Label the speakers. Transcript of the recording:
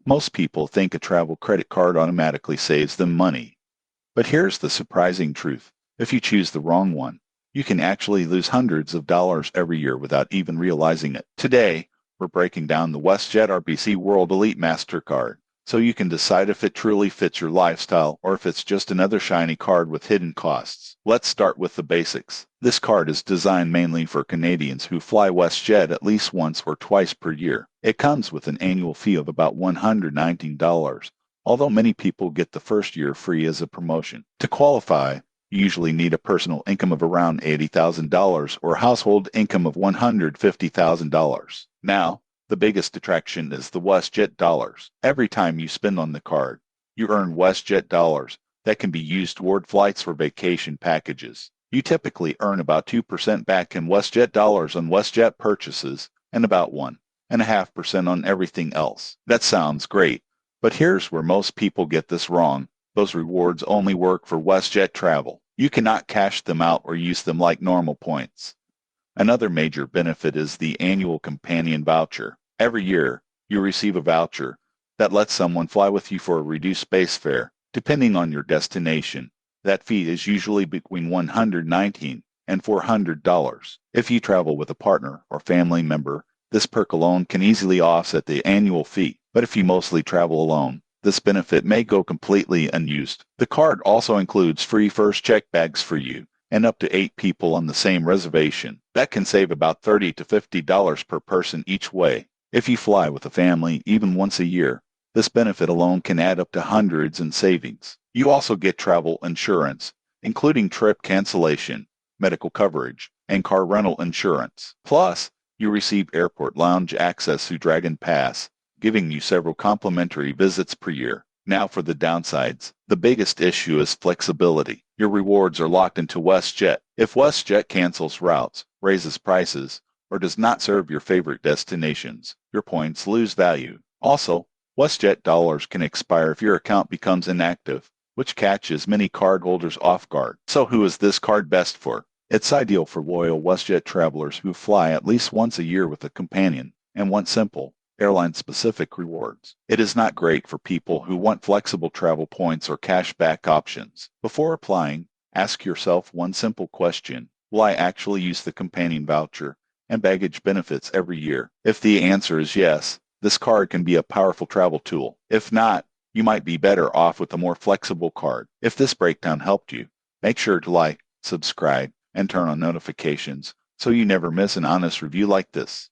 Speaker 1: Most people think a travel credit card automatically saves them money. But here's the surprising truth. If you choose the wrong one, you can actually lose hundreds of dollars every year without even realizing it. Today, we're breaking down the WestJet RBC World Elite MasterCard so you can decide if it truly fits your lifestyle or if it's just another shiny card with hidden costs. Let's start with the basics. This card is designed mainly for Canadians who fly WestJet at least once or twice per year. It comes with an annual fee of about $119, although many people get the first year free as a promotion. To qualify, you usually need a personal income of around $80,000 or a household income of $150,000. Now, the biggest attraction is the WestJet dollars. Every time you spend on the card, you earn WestJet dollars that can be used toward flights or vacation packages. You typically earn about 2% back in WestJet dollars on WestJet purchases and about 1.5% on everything else. That sounds great, but here's where most people get this wrong. Those rewards only work for WestJet travel. You cannot cash them out or use them like normal points. Another major benefit is the annual companion voucher. Every year, you receive a voucher that lets someone fly with you for a reduced base fare. Depending on your destination, that fee is usually between $119 and $400. If you travel with a partner or family member, this perk alone can easily offset the annual fee. But if you mostly travel alone, this benefit may go completely unused. The card also includes free first check bags for you and up to 8 people on the same reservation. That can save about $30 to $50 per person each way. If you fly with a family even once a year, this benefit alone can add up to hundreds in savings. You also get travel insurance, including trip cancellation, medical coverage, and car rental insurance. Plus, you receive airport lounge access through Dragon Pass, giving you several complimentary visits per year. Now for the downsides. The biggest issue is flexibility. Your rewards are locked into WestJet. If WestJet cancels routes, raises prices, or does not serve your favorite destinations, your points lose value. Also, WestJet dollars can expire if your account becomes inactive, which catches many cardholders off guard. So who is this card best for? It's ideal for loyal WestJet travelers who fly at least once a year with a companion and want simple, airline-specific rewards. It is not great for people who want flexible travel points or cashback options. Before applying, ask yourself one simple question. Will I actually use the companion voucher and baggage benefits every year? If the answer is yes, this card can be a powerful travel tool. If not, you might be better off with a more flexible card. If this breakdown helped you, make sure to like, subscribe, and turn on notifications so you never miss an honest review like this.